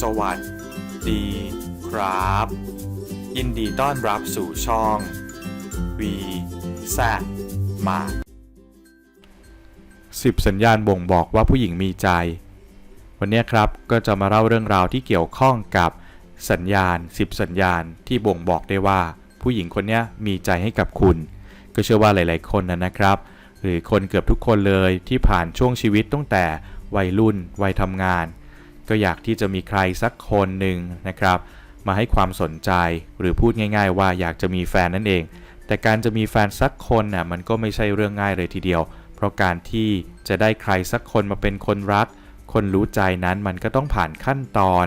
สวัสดีครับยินดีต้อนรับสู่ช่อง VZ มา10 สัญญาณบ่งบอกว่าผู้หญิงมีใจวันนี้ครับก็จะมาเล่าเรื่องราวที่เกี่ยวข้องกับสัญญาณ10 สัญญาณที่บ่งบอกได้ว่าผู้หญิงคนนี้มีใจให้กับคุณก็เชื่อว่าหลายๆคนนะครับหรือคนเกือบทุกคนเลยที่ผ่านช่วงชีวิตตั้งแต่วัยรุ่นวัยทำงานก็อยากที่จะมีใครสักคนหนึ่งนะครับมาให้ความสนใจหรือพูดง่ายๆว่าอยากจะมีแฟนนั่นเองแต่การจะมีแฟนสักคนน่ะมันก็ไม่ใช่เรื่องง่ายเลยทีเดียวเพราะการที่จะได้ใครสักคนมาเป็นคนรักคนรู้ใจนั้นมันก็ต้องผ่านขั้นตอน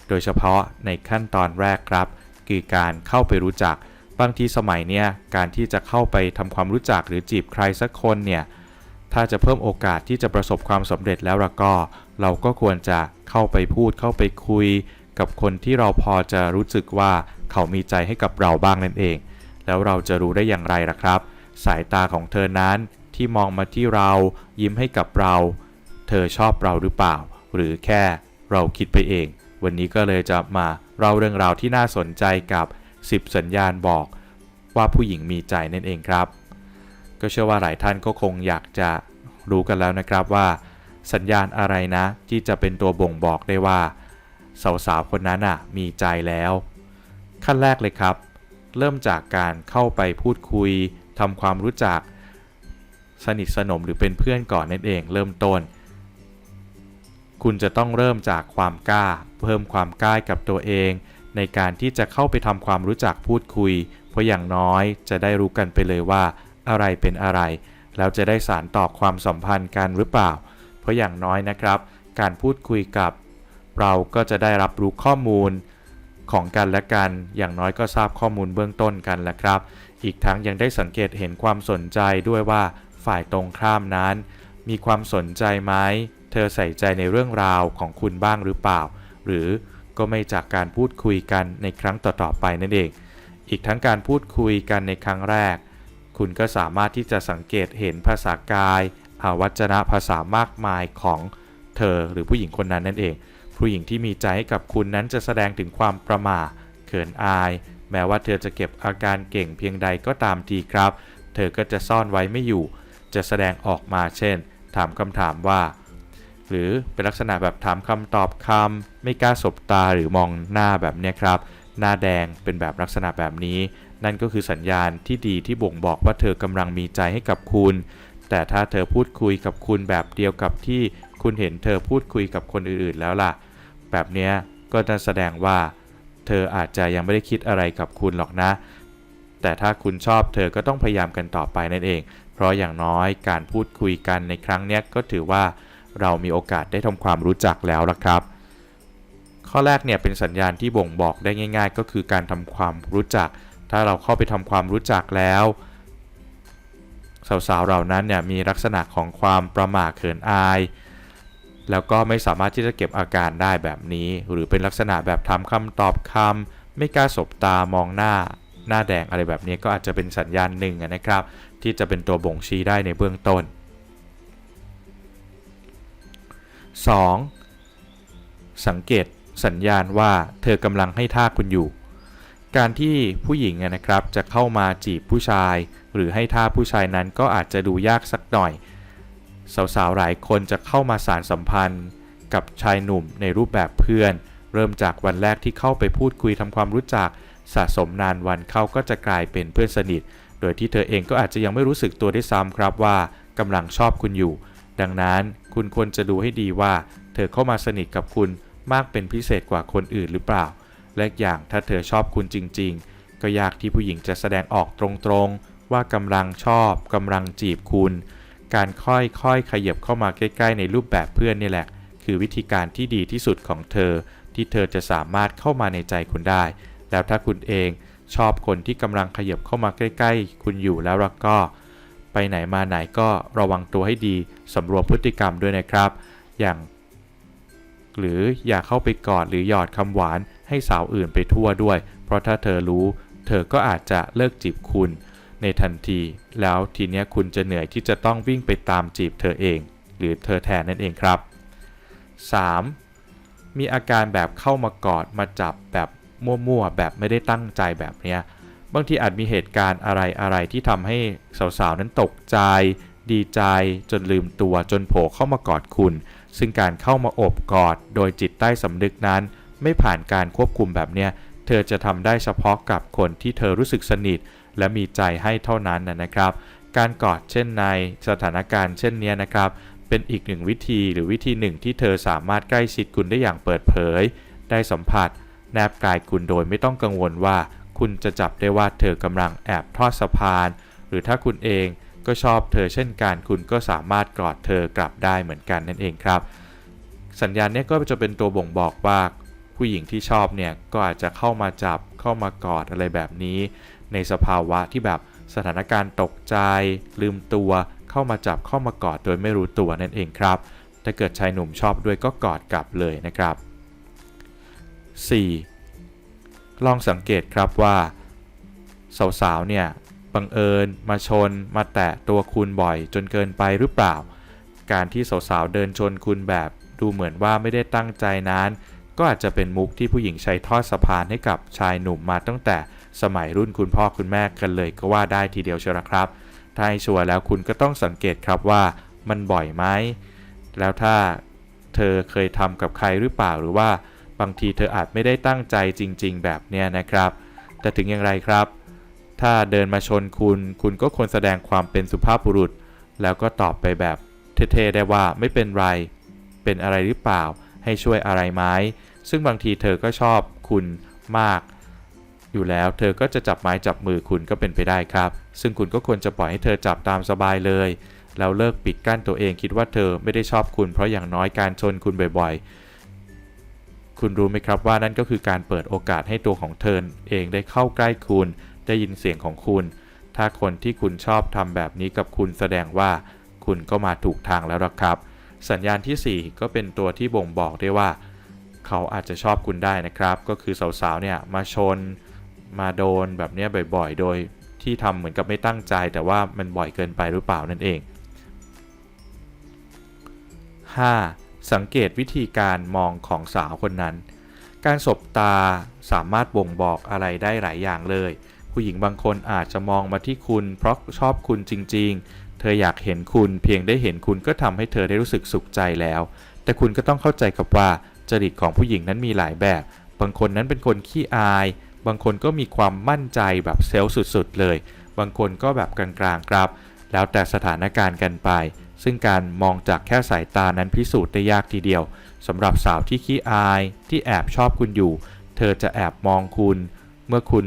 โดยเฉพาะในขั้นตอนแรกครับคือการเข้าไปรู้จักบางทีสมัยเนี้ยการที่จะเข้าไปทำความรู้จักหรือจีบใครสักคนเนี่ยถ้าจะเพิ่มโอกาสที่จะประสบความสำเร็จแล้วก็เราก็ควรจะเข้าไปพูดเข้าไปคุยกับคนที่เราพอจะรู้สึกว่าเขามีใจให้กับเราบ้างนั่นเองแล้วเราจะรู้ได้อย่างไรล่ะครับสายตาของเธอนั้นที่มองมาที่เรายิ้มให้กับเราเธอชอบเราหรือเปล่าหรือแค่เราคิดไปเองวันนี้ก็เลยจะมาเล่าเรื่องราวที่น่าสนใจกับ10 สัญญาณบอกว่าผู้หญิงมีใจนั่นเองครับก็เชื่อว่าหลายท่านก็คงอยากจะรู้กันแล้วนะครับว่าสัญญาณอะไรนะที่จะเป็นตัวบ่งบอกได้ว่าสาวๆคนนั้นมีใจแล้วขั้นแรกเลยครับเริ่มจากการเข้าไปพูดคุยทำความรู้จักสนิทสนมหรือเป็นเพื่อนก่อนนั่นเองเริ่มต้นคุณจะต้องเริ่มจากความกล้าเพิ่มความกล้ากับตัวเองในการที่จะเข้าไปทำความรู้จักพูดคุยเพราะอย่างน้อยจะได้รู้กันไปเลยว่าอะไรเป็นอะไรแล้วจะได้สานต่อความสัมพันธ์กันหรือเปล่าเพราะอย่างน้อยนะครับการพูดคุยกับเราก็จะได้รับรู้ข้อมูลของกันและกันอย่างน้อยก็ทราบข้อมูลเบื้องต้นกันแล้วครับอีกทั้งยังได้สังเกตเห็นความสนใจด้วยว่าฝ่ายตรงข้ามนั้นมีความสนใจไหมเธอใส่ใจในเรื่องราวของคุณบ้างหรือเปล่าหรือก็ไม่จากการพูดคุยกันในครั้งต่อๆไปนั่นเองอีกทั้งการพูดคุยกันในครั้งแรกคุณก็สามารถที่จะสังเกตเห็นภาษากายวจนะภาษามากมายของเธอหรือผู้หญิงคนนั้นนั่นเองผู้หญิงที่มีใจให้กับคุณนั้นจะแสดงถึงความประหม่าเขินอายแม้ว่าเธอจะเก็บอาการเก่งเพียงใดก็ตามทีครับเธอก็จะซ่อนไว้ไม่อยู่จะแสดงออกมาเช่นถามคำถามว่าหรือเป็นลักษณะแบบถามคำตอบคำไม่กล้าสบตาหรือมองหน้าแบบนี้ครับหน้าแดงเป็นแบบลักษณะแบบนี้นั่นก็คือสัญญาณที่ดีที่บ่งบอกว่าเธอกำลังมีใจให้กับคุณแต่ถ้าเธอพูดคุยกับคุณแบบเดียวกับที่คุณเห็นเธอพูดคุยกับคนอื่นๆแล้วล่ะแบบนี้ก็จะแสดงว่าเธออาจจะยังไม่ได้คิดอะไรกับคุณหรอกนะแต่ถ้าคุณชอบเธอก็ต้องพยายามกันต่อไปนั่นเองเพราะอย่างน้อยการพูดคุยกันในครั้งนี้ก็ถือว่าเรามีโอกาสได้ทำความรู้จักแล้วล่ะครับข้อแรกเนี่ยเป็นสัญญาณที่บ่งบอกได้ง่ายๆก็คือการทำความรู้จักถ้าเราเข้าไปทำความรู้จักแล้วสาวๆเหล่านั้นเนี่ยมีลักษณะของความประหม่าเขินอายแล้วก็ไม่สามารถที่จะเก็บอาการได้แบบนี้หรือเป็นลักษณะแบบถามคำตอบคำไม่กล้าสบตามองหน้าแดงอะไรแบบนี้ก็อาจจะเป็นสัญญาณหนึ่งนะครับที่จะเป็นตัวบ่งชี้ได้ในเบื้องต้น 2. สังเกตสัญญาณว่าเธอกำลังให้ท่าคุณอยู่การที่ผู้หญิงนะครับจะเข้ามาจีบผู้ชายหรือให้ท่าผู้ชายนั้นก็อาจจะดูยากสักหน่อยสาวๆหลายคนจะเข้ามาสานสัมพันธ์กับชายหนุ่มในรูปแบบเพื่อนเริ่มจากวันแรกที่เข้าไปพูดคุยทำความรู้จักสะสมนานวันเขาก็จะกลายเป็นเพื่อนสนิทโดยที่เธอเองก็อาจจะยังไม่รู้สึกตัวได้ซ้ำครับว่ากำลังชอบคุณอยู่ดังนั้นคุณควรจะดูให้ดีว่าเธอเข้ามาสนิทกับคุณมากเป็นพิเศษกว่าคนอื่นหรือเปล่าและอย่างถ้าเธอชอบคุณจริงๆก็ยากที่ผู้หญิงจะแสดงออกตรงๆว่ากำลังชอบกำลังจีบคุณการค่อยๆขยับเข้ามาใกล้ๆในรูปแบบเพื่อนนี่แหละคือวิธีการที่ดีที่สุดของเธอที่เธอจะสามารถเข้ามาในใจคุณได้แล้วถ้าคุณเองชอบคนที่กำลังขยับเข้ามาใกล้ๆคุณอยู่แล้วก็ไปไหนมาไหนก็ระวังตัวให้ดีสำรวมพฤติกรรมด้วยนะครับหรืออย่าเข้าไปกอดหรือหยอดคำหวานให้สาวอื่นไปทั่วด้วยเพราะถ้าเธอรู้เธอก็อาจจะเลิกจีบคุณในทันทีแล้วทีนี้คุณจะเหนื่อยที่จะต้องวิ่งไปตามจีบเธอเองหรือเธอแทนนั่นเองครับ 3. มีอาการแบบเข้ามากอดมาจับแบบมั่วๆแบบไม่ได้ตั้งใจแบบเนี้ยบางทีอาจมีเหตุการณ์อะไรที่ทำให้สาวๆนั้นตกใจดีใจจนลืมตัวจนโผล่เข้ามากอดคุณซึ่งการเข้ามาโอบกอดโดยจิตใต้สำนึกนั้นไม่ผ่านการควบคุมแบบเนี้ยเธอจะทำได้เฉพาะกับคนที่เธอรู้สึกสนิทและมีใจให้เท่านั้นนะครับการกอดเช่นในสถานการณ์เช่นนี้นะครับเป็นอีกหนึ่งวิธีหรือวิธีหนึ่งที่เธอสามารถใกล้ชิดคุณได้อย่างเปิดเผยได้สัมผัสแนบกายคุณโดยไม่ต้องกังวลว่าคุณจะจับได้ว่าเธอกำลังแอบทอดสะพานหรือถ้าคุณเองก็ชอบเธอเช่นกันคุณก็สามารถกอดเธอกลับได้เหมือนกันนั่นเองครับสัญญาณนี้ก็จะเป็นตัวบ่งบอกว่าผู้หญิงที่ชอบเนี่ยก็อาจจะเข้ามาจับเข้ามากอดอะไรแบบนี้ในสภาวะที่แบบสถานการณ์ตกใจลืมตัวเข้ามาจับเข้ามากอดโดยไม่รู้ตัวนั่นเองครับถ้าเกิดชายหนุ่มชอบด้วยก็กอดกลับเลยนะครับ 4. ลองสังเกตครับว่าสาวๆเนี่ยบังเอิญมาชนมาแตะตัวคุณบ่อยจนเกินไปหรือเปล่าการที่สาวๆเดินชนคุณแบบดูเหมือนว่าไม่ได้ตั้งใจนั้นก็อาจจะเป็นมุกที่ผู้หญิงใช้ทอดสะพานให้กับชายหนุ่มมาตั้งแต่สมัยรุ่นคุณพ่อคุณแม่กันเลยก็ว่าได้ทีเดียวเชียวละครับถ้าให้ชัวร์แล้วคุณก็ต้องสังเกตครับว่ามันบ่อยไหมแล้วถ้าเธอเคยทำกับใครหรือเปล่าหรือว่าบางทีเธออาจไม่ได้ตั้งใจจริงๆแบบเนี้ยนะครับแต่ถึงอย่างไรครับถ้าเดินมาชนคุณก็ควรแสดงความเป็นสุภาพบุรุษแล้วก็ตอบไปแบบเท่ๆได้ว่าไม่เป็นไรเป็นอะไรหรือเปล่าให้ช่วยอะไรไหมซึ่งบางทีเธอก็ชอบคุณมากอยู่แล้วเธอก็จะจับไม้จับมือคุณก็เป็นไปได้ครับซึ่งคุณก็ควรจะปล่อยให้เธอจับตามสบายเลยแล้วเลิกปิดกั้นตัวเองคิดว่าเธอไม่ได้ชอบคุณเพราะอย่างน้อยการชนคุณบ่อยๆคุณรู้ไหมครับว่านั่นก็คือการเปิดโอกาสให้ตัวของเธอเองได้เข้าใกล้คุณได้ยินเสียงของคุณถ้าคนที่คุณชอบทำแบบนี้กับคุณแสดงว่าคุณก็มาถูกทางแล้วครับสัญญาณที่ 4ก็เป็นตัวที่บ่งบอกได้ว่าเขาอาจจะชอบคุณได้นะครับก็คือสาวๆเนี่ยมาชนมาโดนแบบนี้บ่อยๆโดยที่ทำเหมือนกับไม่ตั้งใจแต่ว่ามันบ่อยเกินไปหรือเปล่านั่นเอง 5. สังเกตวิธีการมองของสาวคนนั้นการสบตาสามารถบ่งบอกอะไรได้หลายอย่างเลยผู้หญิงบางคนอาจจะมองมาที่คุณเพราะชอบคุณจริงๆเธออยากเห็นคุณเพียงได้เห็นคุณก็ทำให้เธอได้รู้สึกสุขใจแล้วแต่คุณก็ต้องเข้าใจกับว่าจริตของผู้หญิงนั้นมีหลายแบบบางคนนั้นเป็นคนขี้อายบางคนก็มีความมั่นใจแบบเซลล์สุดๆเลยบางคนก็แบบกลางๆครับแล้วแต่สถานการณ์กันไปซึ่งการมองจากแค่สายตานั้นพิสูจน์ได้ยากทีเดียวสำหรับสาวที่ขี้อายที่แอบชอบคุณอยู่เธอจะแอบมองคุณเมื่อคุณ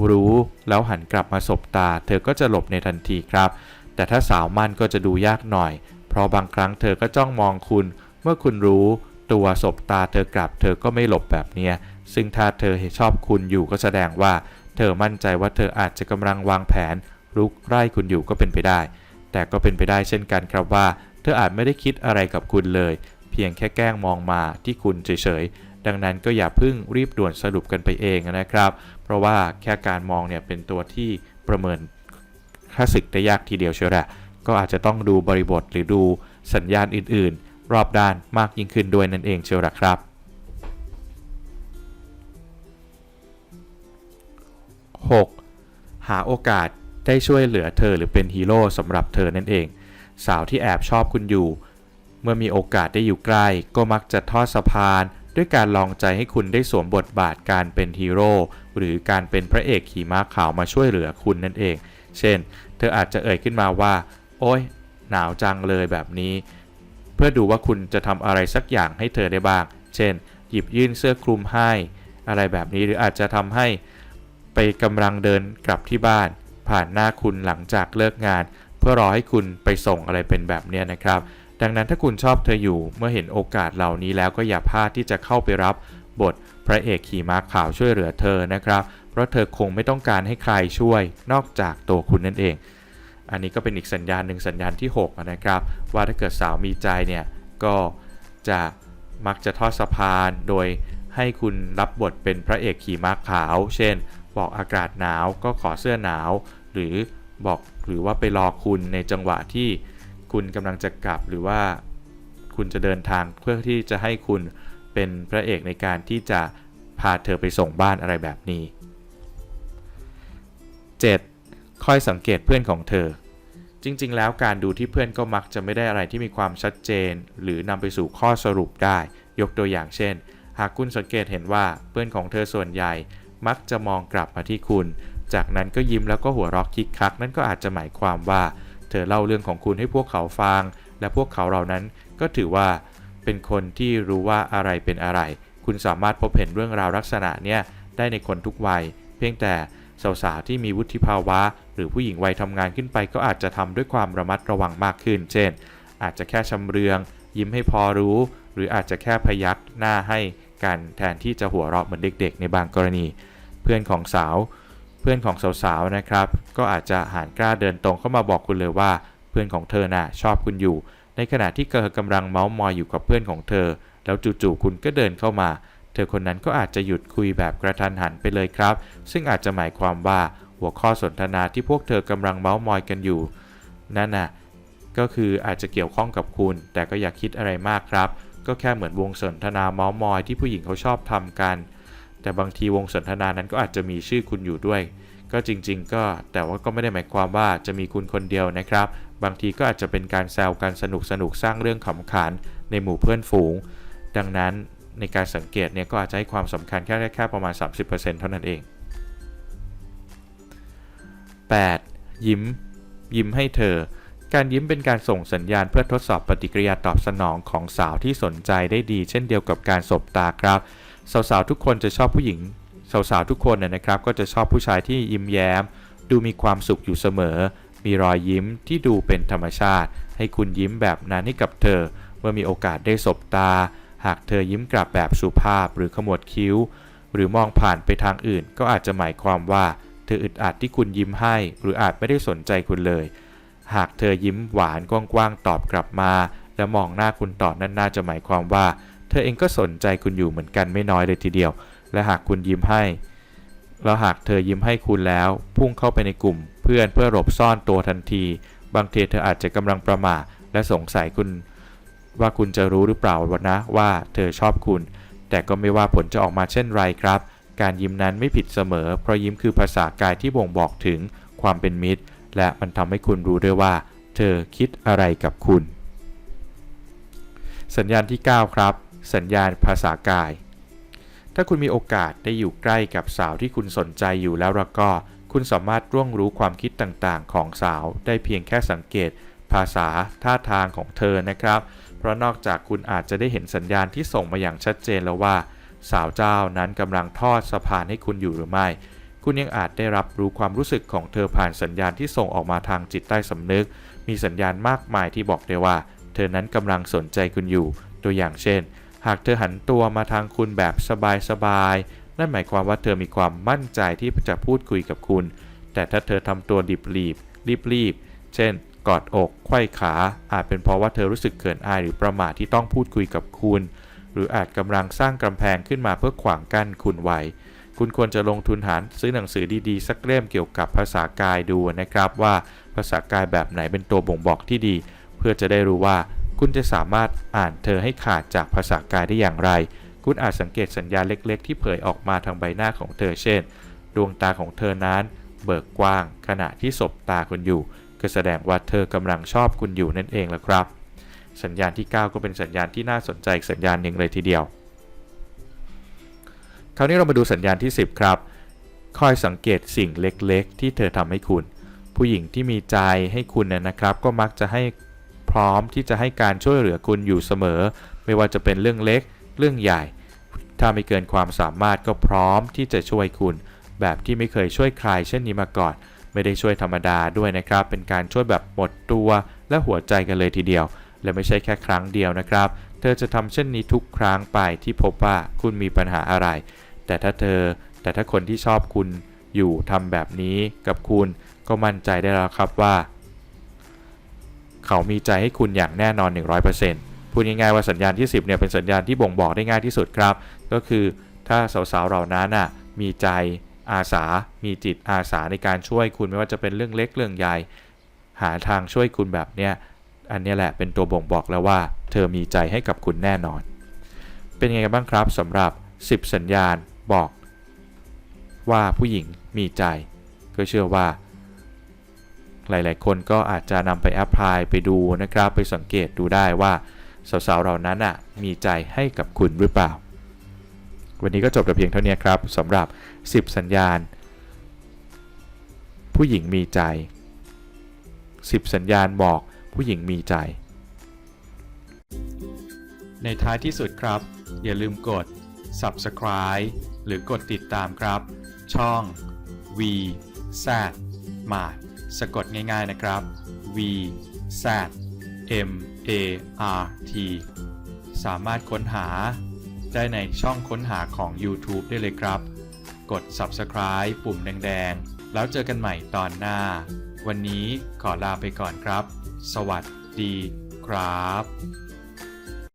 รู้แล้วหันกลับมาสบตาเธอก็จะหลบในทันทีครับแต่ถ้าสาวมั่นก็จะดูยากหน่อยเพราะบางครั้งเธอก็จ้องมองคุณเมื่อคุณรู้ตัวสบตาเธอกลับเธอก็ไม่หลบแบบนี้ซึ่งถ้าเธอชอบคุณอยู่ก็แสดงว่าเธอมั่นใจว่าเธออาจจะกำลังวางแผนรุกไล่คุณอยู่ก็เป็นไปได้แต่ก็เป็นไปได้เช่นกันครับว่าเธออาจไม่ได้คิดอะไรกับคุณเลยเพียงแค่แกล้งมองมาที่คุณเฉยๆดังนั้นก็อย่าเพิ่งรีบด่วนสรุปกันไปเองนะครับเพราะว่าแค่การมองเนี่ยเป็นตัวที่ประเมินค่าศึกได้ยากทีเดียวเชียวแหละก็อาจจะต้องดูบริบทหรือดูสัญญาณอื่นๆรอบด้านมากยิ่งขึ้นด้วยนั่นเองเชียวละครับ 6. หาโอกาสได้ช่วยเหลือเธอหรือเป็นฮีโร่สำหรับเธอนั่นเองสาวที่แอบชอบคุณอยู่เมื่อมีโอกาสได้อยู่ใกล้ก็มักจะทอดสะพานด้วยการลองใจให้คุณได้สวมบทบาทการเป็นฮีโร่หรือการเป็นพระเอกขี่ม้าขาวมาช่วยเหลือคุณนั่นเองเช่นเธออาจจะเอ่ยขึ้นมาว่าโอ๊ยหนาวจังเลยแบบนี้เพื่อดูว่าคุณจะทำอะไรสักอย่างให้เธอได้บ้างเช่นหยิบยื่นเสื้อคลุมให้อะไรแบบนี้หรืออาจจะทำให้ไปกำลังเดินกลับที่บ้านผ่านหน้าคุณหลังจากเลิกงานเพื่อรอให้คุณไปส่งอะไรเป็นแบบนี้นะครับดังนั้นถ้าคุณชอบเธออยู่เมื่อเห็นโอกาสเหล่านี้แล้วก็อย่าพลาดที่จะเข้าไปรับบทพระเอกขี่ม้าขาวช่วยเหลือเธอนะครับเพราะเธอคงไม่ต้องการให้ใครช่วยนอกจากตัวคุณนั่นเองอันนี้ก็เป็นอีกสัญญาณหนึ่งสัญญาณที่6นะครับว่าถ้าเกิดสาวมีใจเนี่ยก็จะมักจะทอดสะพานโดยให้คุณรับบทเป็นพระเอกขี่ม้าขาวเช่นบอกอากาศหนาวก็ขอเสื้อหนาวหรือว่าไปรอคุณในจังหวะที่คุณกำลังจะกลับหรือว่าคุณจะเดินทางเพื่อที่จะให้คุณ เป็นพระเอกในการที่จะพาเธอไปส่งบ้านอะไรแบบนี้ 7. คอยสังเกตเพื่อนของเธอจริงๆแล้วการดูที่เพื่อนก็มักจะไม่ได้อะไรที่มีความชัดเจนหรือนำไปสู่ข้อสรุปได้ยกตัวอย่างเช่นหากคุณสังเกตเห็นว่าเพื่อนของเธอส่วนใหญ่มักจะมองกลับมาที่คุณจากนั้นก็ยิ้มแล้วก็หัวเราะคิกคักนั่นก็อาจจะหมายความว่าเธอเล่าเรื่องของคุณให้พวกเขาฟังและพวกเขาเหล่านั้นก็ถือว่าเป็นคนที่รู้ว่าอะไรเป็นอะไรคุณสามารถพบเห็นเรื่องราวลักษณะเนี้ยได้ในคนทุกวัยเพียงแต่สาวๆที่มีวุฒิภาวะหรือผู้หญิงวัยทำงานขึ้นไปก็อาจจะทำด้วยความระมัดระวังมากขึ้นเช่นอาจจะแค่ชำเรืองยิ้มให้พอรู้หรืออาจจะแค่พยักหน้าให้กันแทนที่จะหัวเราะเหมือนเด็กๆในบางกรณีเพื่อนของสาวๆนะครับก็อาจจะหาญกล้าเดินตรงเข้ามาบอกคุณเลยว่าเพื่อนของเธอน่ะชอบคุณอยู่ในขณะที่เธอกำลังเม้ามอยอยู่กับเพื่อนของเธอแล้วจู่ๆคุณก็เดินเข้ามาเธอคนนั้นก็อาจจะหยุดคุยแบบกระทันหันไปเลยครับซึ่งอาจจะหมายความว่าหัวข้อสนทนาที่พวกเธอกำลังเม้ามอยกันอยู่นั่นน่ะก็คืออาจจะเกี่ยวข้องกับคุณแต่ก็อย่าคิดอะไรมากครับก็แค่เหมือนวงสนทนาเม้ามอยที่ผู้หญิงเขาชอบทำกันแต่บางทีวงสนทนานั้นก็อาจจะมีชื่อคุณอยู่ด้วยก็จริงๆก็แต่ว่าก็ไม่ได้หมายความว่าจะมีคุณคนเดียวนะครับบางทีก็อาจจะเป็นการแซวกันสนุกสร้างเรื่องขำขันในหมู่เพื่อนฝูงดังนั้นในการสังเกตเนี่ยก็อาจจะให้ความสำคัญแค่ประมาณ 30% เท่านั้นเอง 8. ยิ้มให้เธอการยิ้มเป็นการส่งสัญญาณเพื่อทดสอบปฏิกิริยาตอบสนองของสาวที่สนใจได้ดีเช่นเดียวกับการสบตาครับสาวๆทุกคนจะชอบผู้หญิงสาวๆทุกคนนะครับก็จะชอบผู้ชายที่ยิ้มแย้มดูมีความสุขอยู่เสมอมีรอยยิ้มที่ดูเป็นธรรมชาติให้คุณยิ้มแบบนั้นให้กับเธอเมื่อมีโอกาสได้สบตาหากเธอยิ้มกลับแบบสุภาพหรือขมวดคิ้วหรือมองผ่านไปทางอื่นก็อาจจะหมายความว่าเธออึดอัดที่คุณยิ้มให้หรืออาจไม่ได้สนใจคุณเลยหากเธอยิ้มหวานกว้างๆตอบกลับมาและมองหน้าคุณต่อนั่นน่าจะหมายความว่าเธอเองก็สนใจคุณอยู่เหมือนกันไม่น้อยเลยทีเดียวและหากคุณยิ้มให้แล้วหากเธอยิ้มให้คุณแล้วพุ่งเข้าไปในกลุ่มเพื่อหลบซ่อนตัวทันทีบางทีเธออาจจะกำลังประหม่าและสงสัยคุณว่าคุณจะรู้หรือเปล่านะว่าเธอชอบคุณแต่ก็ไม่ว่าผลจะออกมาเช่นไรครับการยิ้มนั้นไม่ผิดเสมอเพราะยิ้มคือภาษากายที่บ่งบอกถึงความเป็นมิตรและมันทำให้คุณรู้ด้วยว่าเธอคิดอะไรกับคุณสัญญาณที่ 9 ครับสัญญาณภาษากายถ้าคุณมีโอกาสได้อยู่ใกล้กับสาวที่คุณสนใจอยู่แล้วก็คุณสามารถร่วงรู้ความคิดต่างๆของสาวได้เพียงแค่สังเกตภาษาท่าทางของเธอนะครับเพราะนอกจากคุณอาจจะได้เห็นสัญญาณที่ส่งมาอย่างชัดเจนแล้วว่าสาวเจ้านั้นกำลังทอดสะพานให้คุณอยู่หรือไม่คุณยังอาจได้รับรู้ความรู้สึกของเธอผ่านสัญญาณที่ส่งออกมาทางจิตใต้สำนึกมีสัญญาณมากมายที่บอกได้ว่าเธอนั้นกำลังสนใจคุณอยู่ตัวอย่างเช่นหากเธอหันตัวมาทางคุณแบบสบายๆนั่นหมายความว่าเธอมีความมั่นใจที่จะพูดคุยกับคุณแต่ถ้าเธอทำตัวรีบเช่นกอดอกไขว้ขาอาจเป็นเพราะว่าเธอรู้สึกเขินอายหรือประหม่าที่ต้องพูดคุยกับคุณหรืออาจกำลังสร้างกำแพงขึ้นมาเพื่อขวางกั้นคุณไว้คุณควรจะลงทุนหาซื้อหนังสือดีๆสักเล่มเกี่ยวกับภาษากายดูนะครับว่าภาษากายแบบไหนเป็นตัวบ่งบอกที่ดีเพื่อจะได้รู้ว่าคุณจะสามารถอ่านเธอให้ขาดจากภาษากายได้อย่างไรคุณอาจสังเกตสัญญาณเล็กๆที่เผยออกมาทางใบหน้าของเธอเช่นดวงตาของเธอนั้นเบิกกว้างขณะที่สบตาคุณอยู่ก็แสดงว่าเธอกำลังชอบคุณอยู่นั่นเองละครับสัญญาณที่ 9 ก็เป็นสัญญาณที่น่าสนใจอีกสัญญาณหนึ่งเลยทีเดียวคราวนี้เรามาดูสัญญาณที่ 10 ครับคอยสังเกตสิ่งเล็กๆที่เธอทำให้คุณผู้หญิงที่มีใจให้คุณนะครับก็มักจะให้พร้อมที่จะให้การช่วยเหลือคุณอยู่เสมอไม่ว่าจะเป็นเรื่องเล็กเรื่องใหญ่ถ้าไม่เกินความสามารถก็พร้อมที่จะช่วยคุณแบบที่ไม่เคยช่วยใครเช่นนี้มาก่อนไม่ได้ช่วยธรรมดาด้วยนะครับเป็นการช่วยแบบหมดตัวและหัวใจกันเลยทีเดียวและไม่ใช่แค่ครั้งเดียวนะครับเธอจะทำเช่นนี้ทุกครั้งไปที่พบว่าคุณมีปัญหาอะไรแต่ถ้าคนที่ชอบคุณอยู่ทำแบบนี้กับคุณก็มั่นใจได้แล้วครับว่าเขามีใจให้คุณอย่างแน่นอน 100% พูดง่ายๆว่าสัญญาณที่ 10เนี่ยเป็นสัญญาณที่บ่งบอกได้ง่ายที่สุดครับก็คือถ้าสาวๆเหล่านั้นมีใจอาสามีจิตอาสาในการช่วยคุณไม่ว่าจะเป็นเรื่องเล็กเรื่องใหญ่หาทางช่วยคุณแบบเนี้ยอันนี้แหละเป็นตัวบ่งบอกแล้วว่าเธอมีใจให้กับคุณแน่นอน เป็นไงกันบ้างครับสำหรับ10สัญญาณบอกว่าผู้หญิงมีใจก็เชื่อว่าหลายๆคนก็อาจจะนำไปแอพพลายไปดูนะครับไปสังเกตดูได้ว่าสาวๆเหล่านั้นมีใจให้กับคุณหรือเปล่าวันนี้ก็จบแต่เพียงเท่านี้ครับสำหรับ10สัญญาณผู้หญิงมีใจ10สัญญาณบอกผู้หญิงมีใจในท้ายที่สุดครับอย่าลืมกด Subscribe หรือกดติดตามครับช่อง VZ Mart สะกดง่ายๆนะครับ VZ MART สามารถค้นหาได้ในช่องค้นหาของ YouTube ได้เลยครับกด Subscribe ปุ่มแดงๆแล้วเจอกันใหม่ตอนหน้าวันนี้ขอลาไปก่อนครับสวัสดีครับ